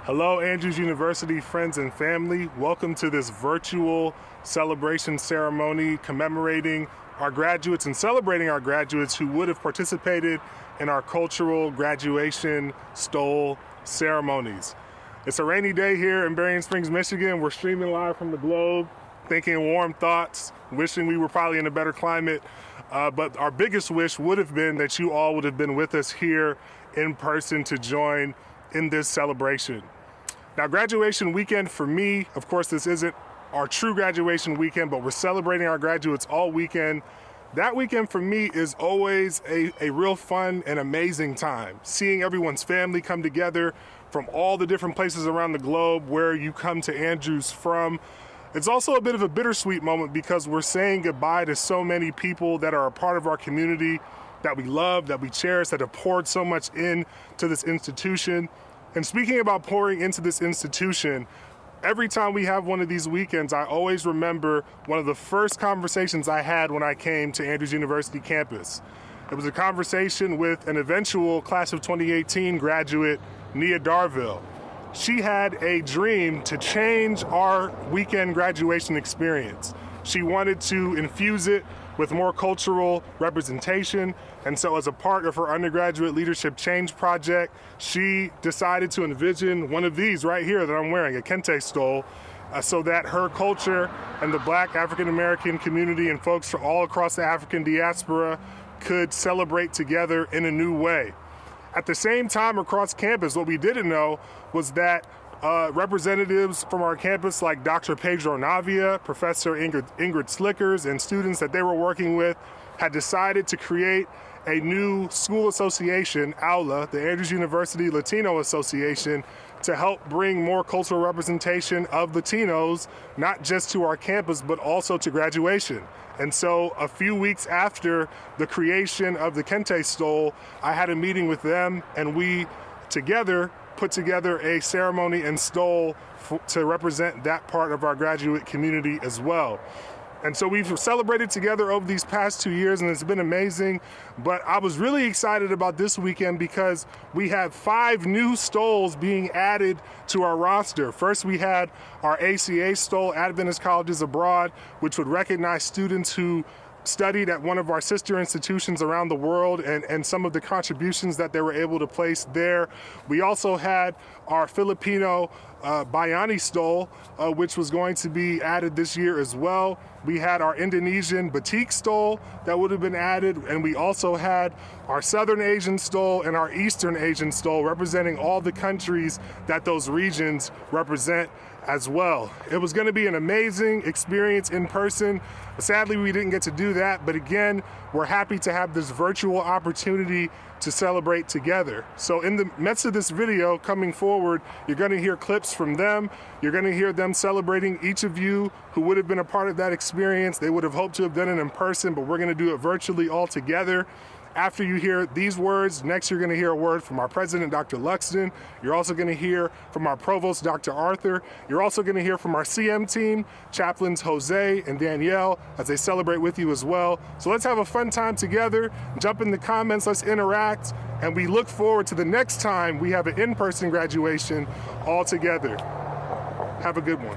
Hello, Andrews University friends and family. Welcome to this virtual celebration ceremony commemorating our graduates and celebrating our graduates who would have participated in our cultural graduation stole ceremonies. It's a rainy day here in Berrien Springs, Michigan. We're streaming live from the globe, thinking warm thoughts, wishing we were probably in a better climate. But our biggest wish would have been that you all would have been with us here in person to join in this celebration. Now, graduation weekend for me, of course, this isn't our true graduation weekend, but we're celebrating our graduates all weekend. That weekend for me is always a real fun and amazing time. Seeing everyone's family come together from all the different places around the globe where you come to Andrews from. It's also a bit of a bittersweet moment because we're saying goodbye to so many people that are a part of our community, that we love, that we cherish, that have poured so much into this institution. And speaking about pouring into this institution, every time we have one of these weekends, I always remember one of the first conversations I had when I came to Andrews University campus. It was a conversation with an eventual class of 2018 graduate, Nia Darville. She had a dream to change our weekend graduation experience. She wanted to infuse it with more cultural representation. And so as a part of her undergraduate leadership change project, she decided to envision one of these right here that I'm wearing, a kente stole, so that her culture and the Black African-American community and folks from all across the African diaspora could celebrate together in a new way. At the same time, across campus, what we didn't know was that representatives from our campus like Dr. Pedro Navia, Professor Ingrid Slickers, and students that they were working with had decided to create a new school association, AULA, the Andrews University Latino Association, to help bring more cultural representation of Latinos, not just to our campus, but also to graduation. And so a few weeks after the creation of the Kente Stole, I had a meeting with them, and we together put together a ceremony and stole to represent that part of our graduate community as well. And so we've celebrated together over these past 2 years, and it's been amazing. But I was really excited about this weekend because we have 5 new stoles being added to our roster. First, we had our ACA stole, Adventist Colleges Abroad, which would recognize students who studied at one of our sister institutions around the world and some of the contributions that they were able to place there. We also had our Filipino Bayani stole, which was going to be added this year as well. We had our Indonesian batik stole that would have been added, and we also had our Southern Asian stole and our Eastern Asian stole, representing all the countries that those regions represent as well. It was going to be an amazing experience in person. Sadly, we didn't get to do that, but again, we're happy to have this virtual opportunity to celebrate together. So in the midst of this video coming forward, you're going to hear clips from them. You're going to hear them celebrating each of you who would have been a part of that experience. They would have hoped to have done it in person, but we're going to do it virtually all together. After you hear these words, next you're going to hear a word from our president, Dr. Luxton. You're also going to hear from our provost, Dr. Arthur. You're also going to hear from our CM team, chaplains Jose and Danielle, as they celebrate with you as well. So let's have a fun time together. Jump in the comments, let's interact, and we look forward to the next time we have an in-person graduation all together. Have a good one.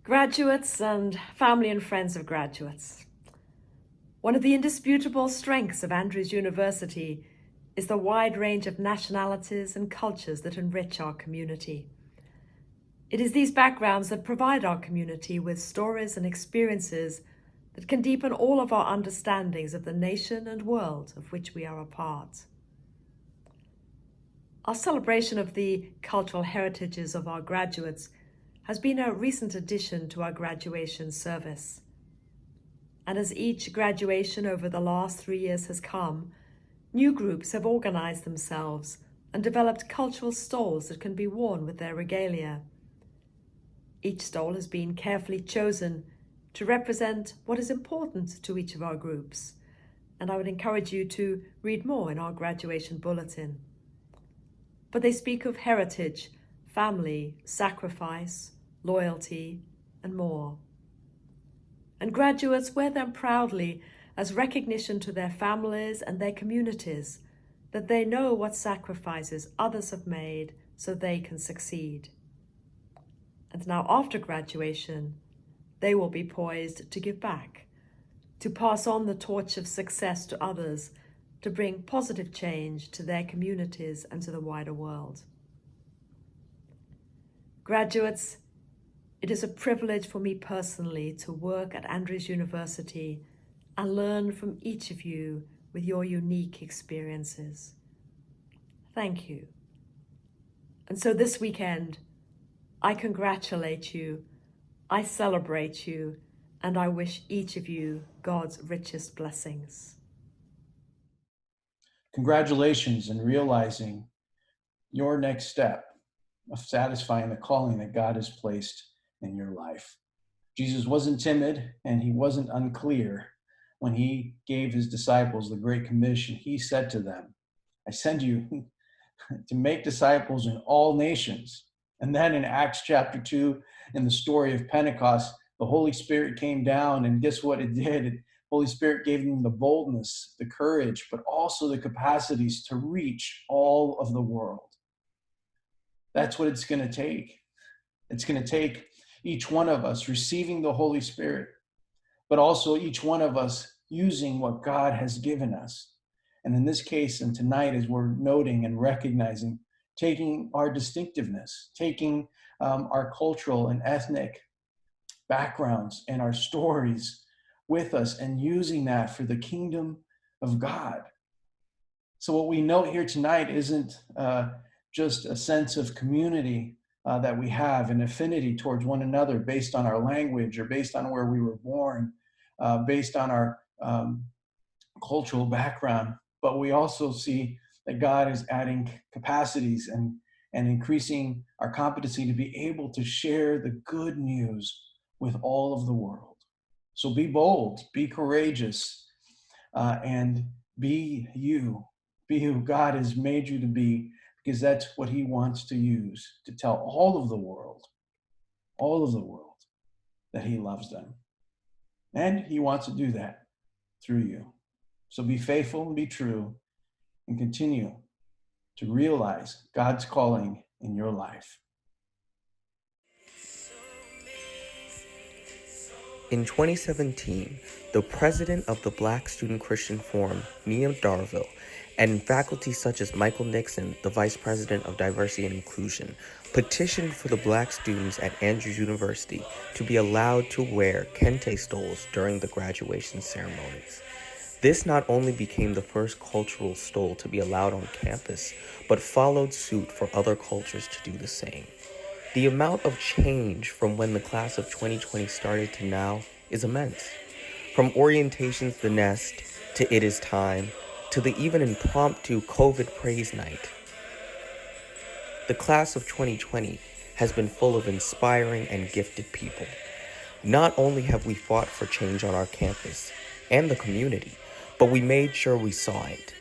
Graduates and family and friends of graduates. One of the indisputable strengths of Andrews University is the wide range of nationalities and cultures that enrich our community. It is these backgrounds that provide our community with stories and experiences that can deepen all of our understandings of the nation and world of which we are a part. Our celebration of the cultural heritages of our graduates has been a recent addition to our graduation service. And as each graduation over the last 3 years has come, new groups have organized themselves and developed cultural stoles that can be worn with their regalia. Each stole has been carefully chosen to represent what is important to each of our groups, and I would encourage you to read more in our graduation bulletin. But they speak of heritage, family, sacrifice, loyalty, and more. And graduates wear them proudly as recognition to their families and their communities, that they know what sacrifices others have made so they can succeed. And now after graduation, they will be poised to give back, to pass on the torch of success to others, to bring positive change to their communities and to the wider world. Graduates, it is a privilege for me personally to work at Andrews University and learn from each of you with your unique experiences. Thank you. And so this weekend, I congratulate you, I celebrate you, and I wish each of you God's richest blessings. Congratulations in realizing your next step of satisfying the calling that God has placed in your life. Jesus wasn't timid and he wasn't unclear when he gave his disciples the Great Commission. He said to them, I send you to make disciples in all nations. And then in Acts chapter 2, in the story of Pentecost, the Holy Spirit came down, and guess what it did? The Holy Spirit gave them the boldness, the courage, but also the capacities to reach all of the world. That's what it's going to take. It's going to take each one of us receiving the Holy Spirit, but also each one of us using what God has given us. And in this case, and tonight, as we're noting and recognizing, taking our distinctiveness, taking our cultural and ethnic backgrounds and our stories with us and using that for the kingdom of God. So what we note here tonight isn't just a sense of community that we have, an affinity towards one another based on our language or based on where we were born, based on our cultural background, but we also see that God is adding capacities and increasing our competency to be able to share the good news with all of the world. So be bold, be courageous, and be you. Be who God has made you to be, because that's what he wants to use to tell all of the world, that he loves them. And he wants to do that through you. So be faithful and be true and continue to realize God's calling in your life. In 2017, the president of the Black Student Christian Forum, Nia Darville, and faculty such as Michael Nixon, the vice president of diversity and inclusion, petitioned for the Black students at Andrews University to be allowed to wear kente stoles during the graduation ceremonies. This not only became the first cultural stole to be allowed on campus, but followed suit for other cultures to do the same. The amount of change from when the class of 2020 started to now is immense. From orientations The Nest to It Is Time to the even impromptu COVID praise night. The class of 2020 has been full of inspiring and gifted people. Not only have we fought for change on our campus and the community, but we made sure we saw it.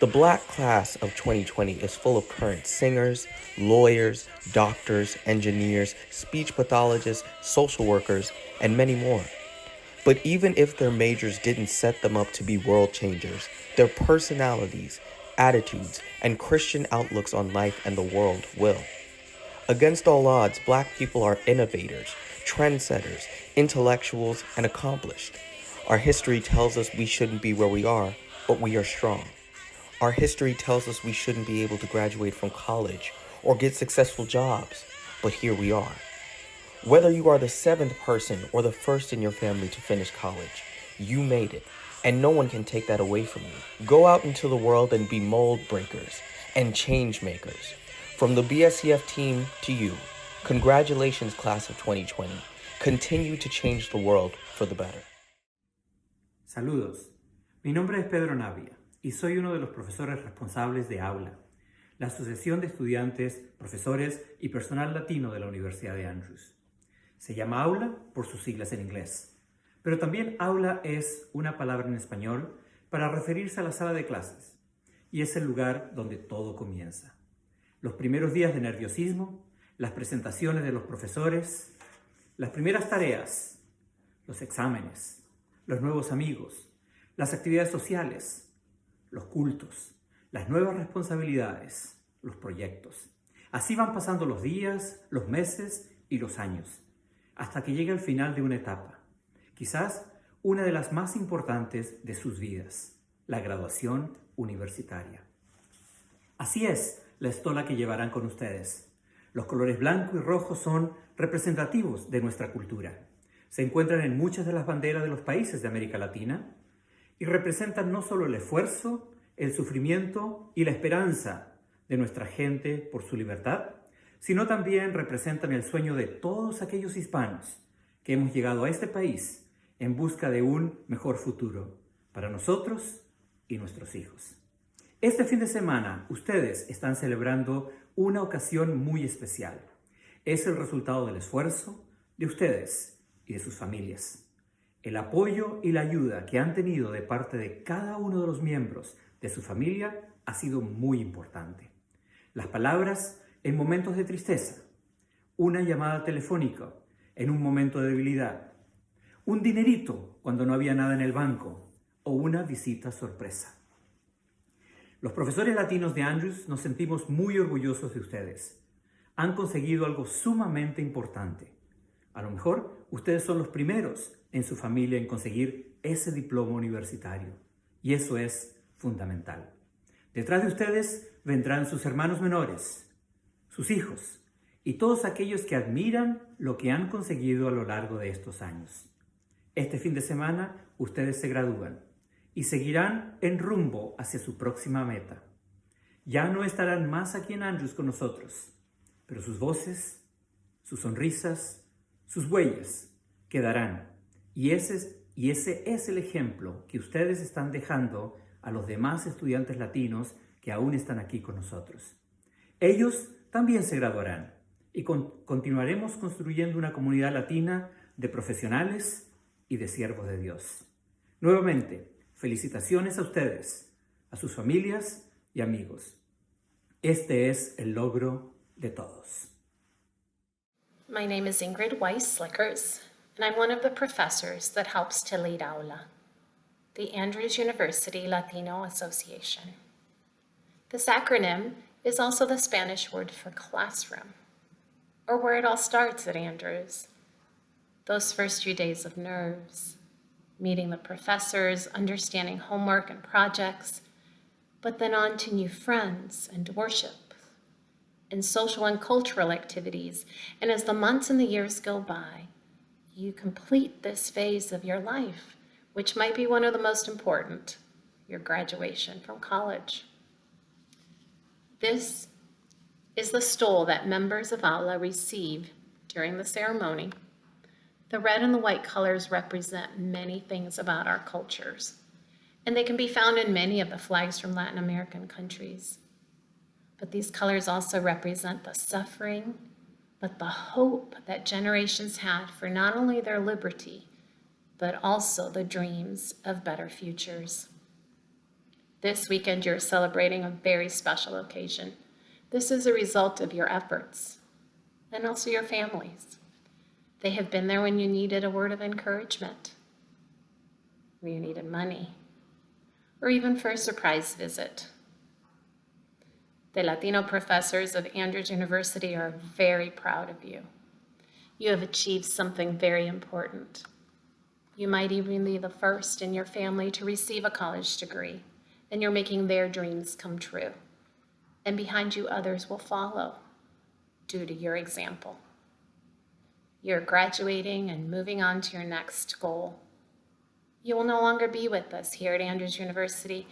The Black class of 2020 is full of current singers, lawyers, doctors, engineers, speech pathologists, social workers, and many more. But even if their majors didn't set them up to be world changers, their personalities, attitudes, and Christian outlooks on life and the world will. Against all odds, Black people are innovators, trendsetters, intellectuals, and accomplished. Our history tells us we shouldn't be where we are, but we are strong. Our history tells us we shouldn't be able to graduate from college or get successful jobs, but here we are. Whether you are the 7th person or the first in your family to finish college, you made it, and no one can take that away from you. Go out into the world and be mold breakers and change makers. From the BSCF team to you, congratulations, class of 2020. Continue to change the world for the better. Saludos, mi nombre es Pedro Navia y soy uno de los profesores responsables de Aula, la asociación de estudiantes, profesores y personal latino de la Universidad de Andrews. Se llama Aula por sus siglas en inglés, pero también Aula es una palabra en español para referirse a la sala de clases y es el lugar donde todo comienza. Los primeros días de nerviosismo, las presentaciones de los profesores, las primeras tareas, los exámenes, los nuevos amigos, las actividades sociales, los cultos, las nuevas responsabilidades, los proyectos. Así van pasando los días, los meses y los años, hasta que llega el final de una etapa, quizás una de las más importantes de sus vidas, la graduación universitaria. Así es la estola que llevarán con ustedes. Los colores blanco y rojo son representativos de nuestra cultura. Se encuentran en muchas de las banderas de los países de América Latina y representan no solo el esfuerzo, el sufrimiento y la esperanza de nuestra gente por su libertad, sino también representan el sueño de todos aquellos hispanos que hemos llegado a este país en busca de un mejor futuro para nosotros y nuestros hijos. Este fin de semana ustedes están celebrando una ocasión muy especial. Es el resultado del esfuerzo de ustedes y de sus familias. El apoyo y la ayuda que han tenido de parte de cada uno de los miembros de su familia ha sido muy importante. Las palabras en momentos de tristeza, una llamada telefónica en un momento de debilidad, un dinerito cuando no había nada en el banco o una visita sorpresa. Los profesores latinos de Andrews nos sentimos muy orgullosos de ustedes. Han conseguido algo sumamente importante. A lo mejor ustedes son los primeros en su familia en conseguir ese diploma universitario. Y eso es fundamental. Detrás de ustedes vendrán sus hermanos menores, sus hijos y todos aquellos que admiran lo que han conseguido a lo largo de estos años. Este fin de semana ustedes se gradúan y seguirán en rumbo hacia su próxima meta. Ya no estarán más aquí en Andrews con nosotros, pero sus voces, sus sonrisas, sus huellas quedarán. Y ese es el ejemplo que ustedes están dejando a los demás estudiantes latinos que aún están aquí con nosotros. Ellos también se graduarán y continuaremos construyendo una comunidad latina de profesionales y de siervos de Dios. Nuevamente, felicitaciones a ustedes, a sus familias y amigos. Este es el logro de todos. My name is Ingrid Weiss-Slickers, and I'm one of the professors that helps to lead Aula, the Andrews University Latino Association. This acronym is also the Spanish word for classroom, or where it all starts at Andrews. Those first few days of nerves, meeting the professors, understanding homework and projects, but then on to new friends and worship and social and cultural activities. And as the months and the years go by, you complete this phase of your life, which might be one of the most important, your graduation from college. This is the stole that members of Aula receive during the ceremony. The red and the white colors represent many things about our cultures, and they can be found in many of the flags from Latin American countries. But these colors also represent the suffering, but the hope that generations had for not only their liberty, but also the dreams of better futures. This weekend, you're celebrating a very special occasion. This is a result of your efforts and also your families. They have been there when you needed a word of encouragement, when you needed money, or even for a surprise visit. The Latino professors of Andrews University are very proud of you. You have achieved something very important. You might even be the first in your family to receive a college degree, and you're making their dreams come true. And behind you, others will follow due to your example. You're graduating and moving on to your next goal. You will no longer be with us here at Andrews University,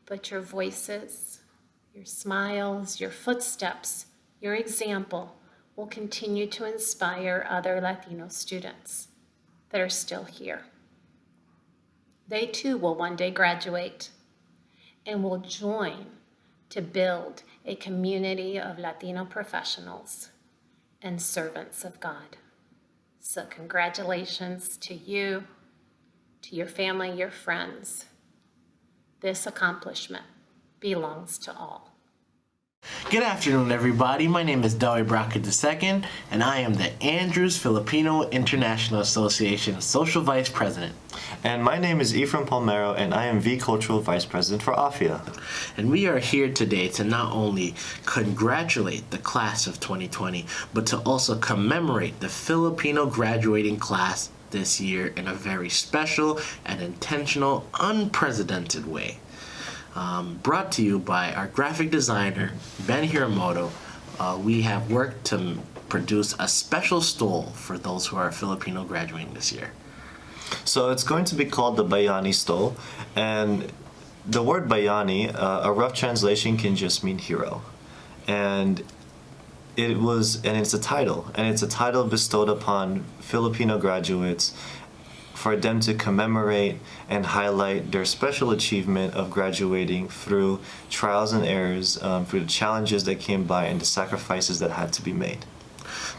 but your voices, your smiles, your footsteps, your example will continue to inspire other Latino students that are still here. They too will one day graduate and will join to build a community of Latino professionals and servants of God. So congratulations to you, to your family, your friends. This accomplishment belongs to all. Good afternoon, everybody. My name is Delwy Brackett II, and I am the Andrews Filipino International Association Social Vice President. And my name is Ephraim Palmero, and I am V Cultural Vice President for AFIA. And we are here today to not only congratulate the class of 2020, but to also commemorate the Filipino graduating class this year in a very special and intentional, unprecedented way. Brought to you by our graphic designer, Ben Hiramoto. We have worked to produce a special stole for those who are Filipino graduating this year. So it's going to be called the Bayani Stole, and the word Bayani, a rough translation, can just mean hero. And it's a title bestowed upon Filipino graduates for them to commemorate and highlight their special achievement of graduating through trials and errors, through the challenges that came by and the sacrifices that had to be made.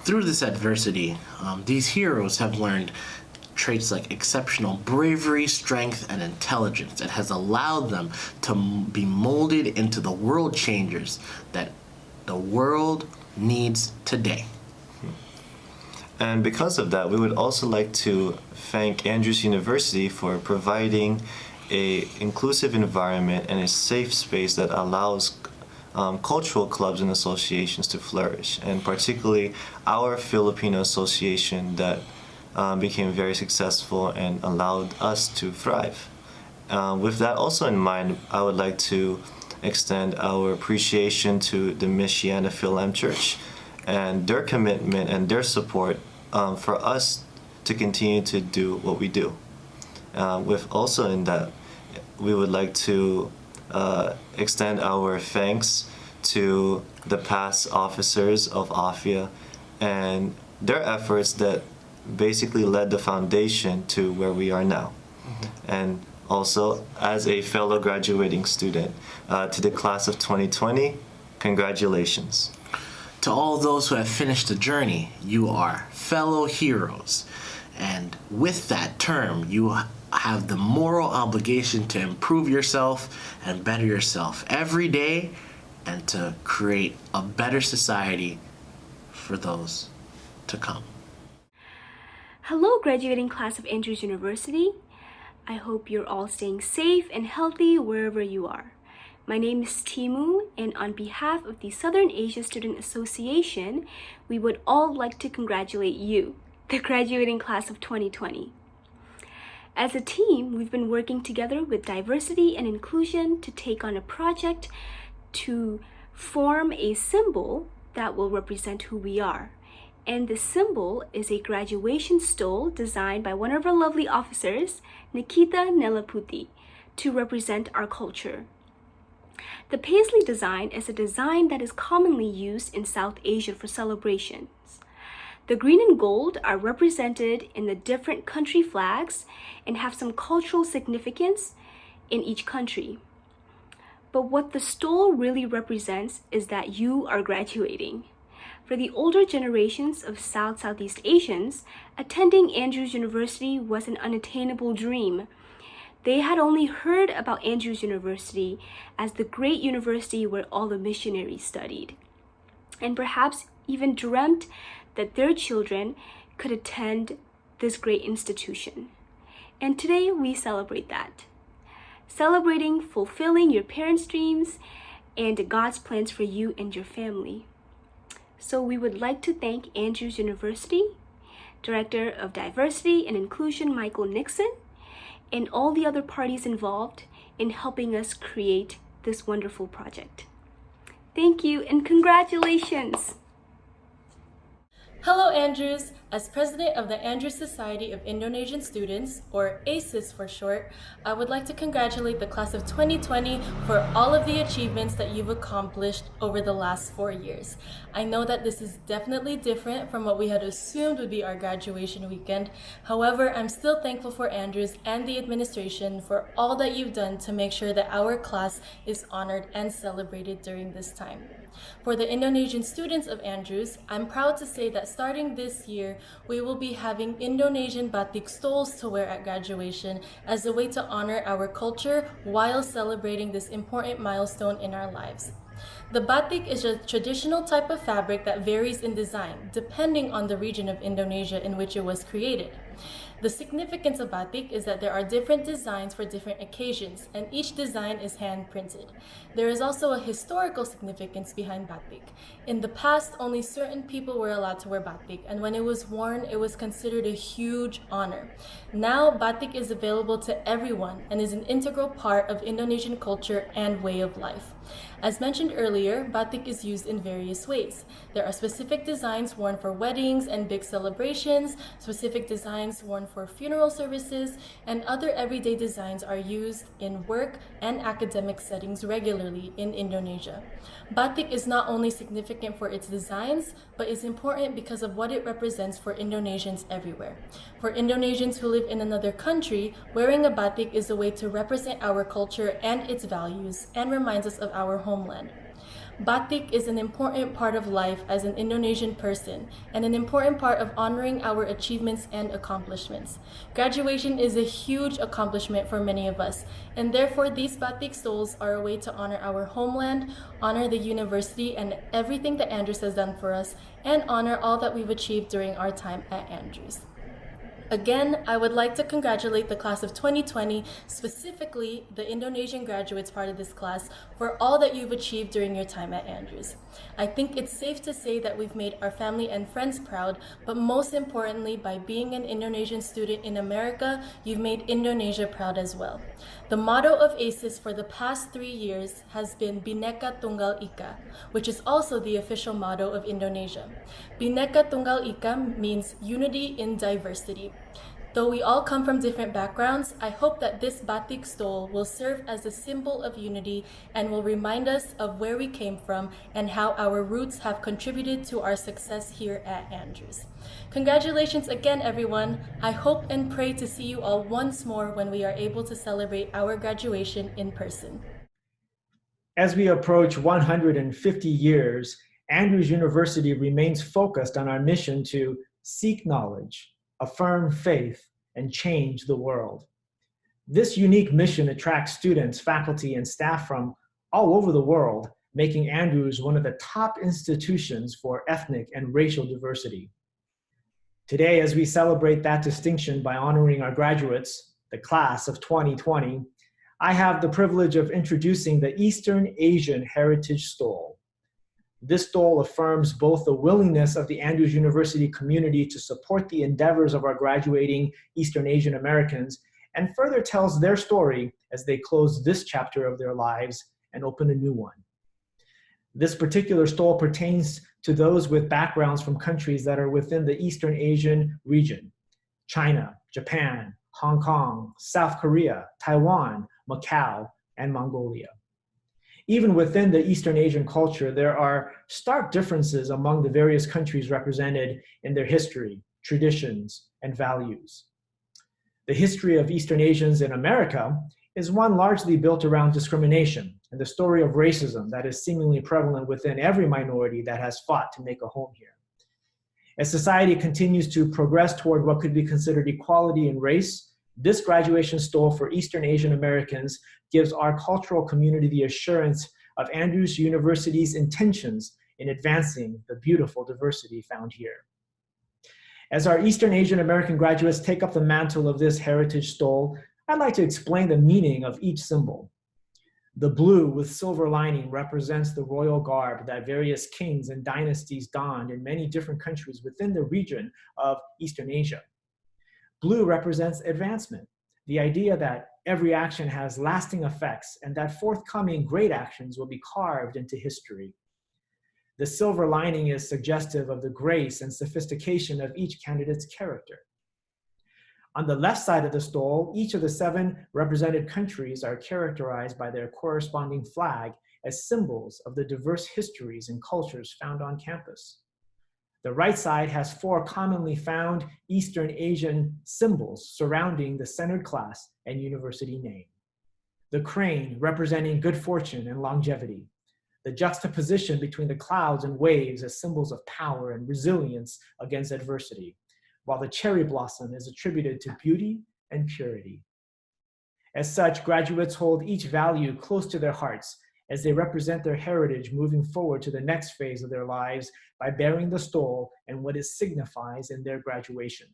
Through this adversity, these heroes have learned traits like exceptional bravery, strength, and intelligence that has allowed them to be molded into the world changers that the world needs today. And because of that, we would also like to thank Andrews University for providing an inclusive environment and a safe space that allows cultural clubs and associations to flourish, and particularly our Filipino association that became very successful and allowed us to thrive. With that also in mind, I would like to extend our appreciation to the Michiana Phil-Am Church and their commitment and their support for us to continue to do what we do. With also in that, we would like to extend our thanks to the past officers of AFIA and their efforts that basically led the foundation to where we are now. And also, as a fellow graduating student, to the class of 2020, congratulations. To all those who have finished the journey, you are fellow heroes. And with that term, you have the moral obligation to improve yourself and better yourself every day and to create a better society for those to come. Hello, graduating class of Andrews University. I hope you're all staying safe and healthy wherever you are. My name is Timu, and on behalf of the Southern Asia Student Association, we would all like to congratulate you, the graduating class of 2020. As a team, we've been working together with diversity and inclusion to take on a project to form a symbol that will represent who we are. And the symbol is a graduation stole designed by one of our lovely officers, Nikita Nelaputi, to represent our culture. The paisley design is a design that is commonly used in South Asia for celebrations. The green and gold are represented in the different country flags and have some cultural significance in each country. But what the stole really represents is that you are graduating. For the older generations of Southeast Asians, attending Andrews University was an unattainable dream. They had only heard about Andrews University as the great university where all the missionaries studied, and perhaps even dreamt that their children could attend this great institution. And today we celebrate that. Celebrating fulfilling your parents' dreams and God's plans for you and your family. So we would like to thank Andrews University, Director of Diversity and Inclusion Michael Nixon, and all the other parties involved in helping us create this wonderful project. Thank you and congratulations! Hello, Andrews. As president of the Andrews Society of Indonesian Students, or ACES for short, I would like to congratulate the class of 2020 for all of the achievements that you've accomplished over the last 4 years. I know that this is definitely different from what we had assumed would be our graduation weekend. However, I'm still thankful for Andrews and the administration for all that you've done to make sure that our class is honored and celebrated during this time. For the Indonesian students of Andrews, I'm proud to say that that starting this year, we will be having Indonesian batik stoles to wear at graduation as a way to honor our culture while celebrating this important milestone in our lives. The batik is a traditional type of fabric that varies in design, depending on the region of Indonesia in which it was created. The significance of batik is that there are different designs for different occasions, and each design is hand-printed. There is also a historical significance behind batik. In the past, only certain people were allowed to wear batik, and when it was worn, it was considered a huge honor. Now, batik is available to everyone and is an integral part of Indonesian culture and way of life. As mentioned earlier, batik is used in various ways. There are specific designs worn for weddings and big celebrations, specific designs worn for funeral services, and other everyday designs are used in work and academic settings regularly in Indonesia. Batik is not only significant for its designs, but is important because of what it represents for Indonesians everywhere. For Indonesians who live in another country, wearing a batik is a way to represent our culture and its values and reminds us of our homeland. Batik is an important part of life as an Indonesian person and an important part of honoring our achievements and accomplishments. Graduation is a huge accomplishment for many of us, and therefore these batik stoles are a way to honor our homeland, honor the university and everything that Andrews has done for us, and honor all that we've achieved during our time at Andrews. Again, I would like to congratulate the class of 2020, specifically the Indonesian graduates part of this class, for all that you've achieved during your time at Andrews. I think it's safe to say that we've made our family and friends proud, but most importantly, by being an Indonesian student in America, you've made Indonesia proud as well. The motto of ACES for the past 3 years has been Bhinneka Tunggal Ika, which is also the official motto of Indonesia. Bhinneka Tunggal Ika means unity in diversity. Though we all come from different backgrounds, I hope that this batik stole will serve as a symbol of unity and will remind us of where we came from and how our roots have contributed to our success here at Andrews. Congratulations again, everyone. I hope and pray to see you all once more when we are able to celebrate our graduation in person. As we approach 150 years, Andrews University remains focused on our mission to seek knowledge, affirm faith, and change the world. This unique mission attracts students, faculty, and staff from all over the world, making Andrews one of the top institutions for ethnic and racial diversity. Today, as we celebrate that distinction by honoring our graduates, the class of 2020, I have the privilege of introducing the Eastern Asian Heritage Stole. This stole affirms both the willingness of the Andrews University community to support the endeavors of our graduating Eastern Asian Americans and further tells their story as they close this chapter of their lives and open a new one. This particular stole pertains to those with backgrounds from countries that are within the Eastern Asian region: China, Japan, Hong Kong, South Korea, Taiwan, Macau, and Mongolia. Even within the Eastern Asian culture, there are stark differences among the various countries represented in their history, traditions, and values. The history of Eastern Asians in America is one largely built around discrimination and the story of racism that is seemingly prevalent within every minority that has fought to make a home here. As society continues to progress toward what could be considered equality in race, this graduation stole for Eastern Asian Americans gives our cultural community the assurance of Andrews University's intentions in advancing the beautiful diversity found here. As our Eastern Asian American graduates take up the mantle of this heritage stole, I'd like to explain the meaning of each symbol. The blue with silver lining represents the royal garb that various kings and dynasties donned in many different countries within the region of Eastern Asia. Blue represents advancement, the idea that every action has lasting effects and that forthcoming great actions will be carved into history. The silver lining is suggestive of the grace and sophistication of each candidate's character. On the left side of the stole, each of the 7 represented countries are characterized by their corresponding flag as symbols of the diverse histories and cultures found on campus. The right side has 4 commonly found Eastern Asian symbols surrounding the centered class and university name. The crane representing good fortune and longevity. the juxtaposition between the clouds and waves as symbols of power and resilience against adversity, while the cherry blossom is attributed to beauty and purity. As such, graduates hold each value close to their hearts as they represent their heritage moving forward to the next phase of their lives by bearing the stole and what it signifies in their graduation.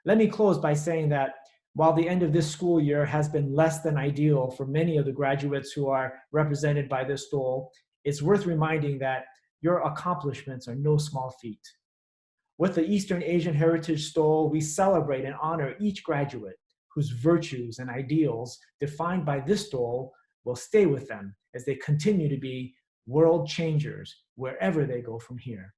Let me close by saying that while the end of this school year has been less than ideal for many of the graduates who are represented by this stole, it's worth reminding that your accomplishments are no small feat. With the Eastern Asian Heritage Stole, we celebrate and honor each graduate whose virtues and ideals defined by this stole will stay with them as they continue to be world changers wherever they go from here.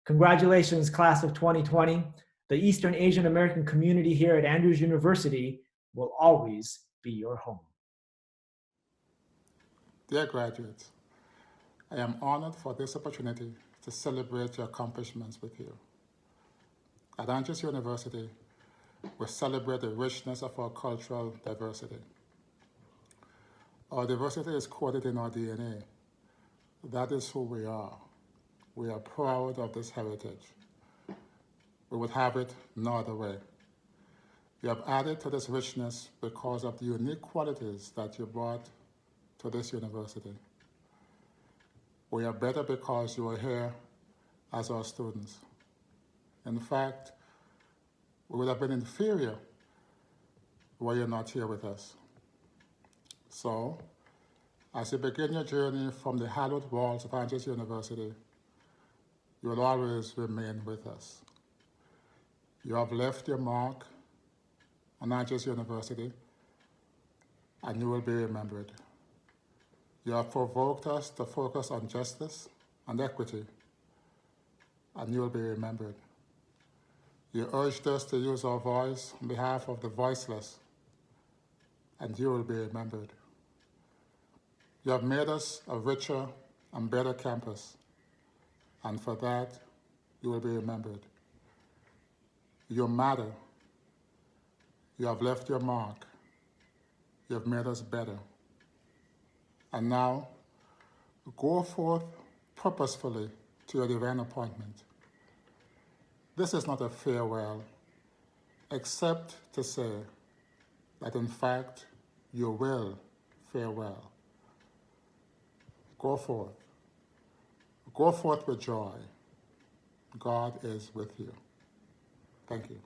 Congratulations, class of 2020. The Eastern Asian American community here at Andrews University will always be your home. Dear graduates, I am honored for this opportunity to celebrate your accomplishments with you. At Andrews University, we celebrate the richness of our cultural diversity. Our diversity is coded in our DNA. That is who we are. We are proud of this heritage. We would have it no other way. You have added to this richness because of the unique qualities that you brought to this university. We are better because you are here as our students. In fact, we would have been inferior were you not here with us. So, as you begin your journey from the hallowed walls of Andrews University, you will always remain with us. You have left your mark on Andrews University, and you will be remembered. You have provoked us to focus on justice and equity, and you will be remembered. You urged us to use our voice on behalf of the voiceless, and you will be remembered. You have made us a richer and better campus, and for that, you will be remembered. You matter. You have left your mark. You have made us better. And now, go forth purposefully to your divine appointment. This is not a farewell, except to say that in fact, you will fare well. Go forth. Go forth with joy. God is with you. Thank you.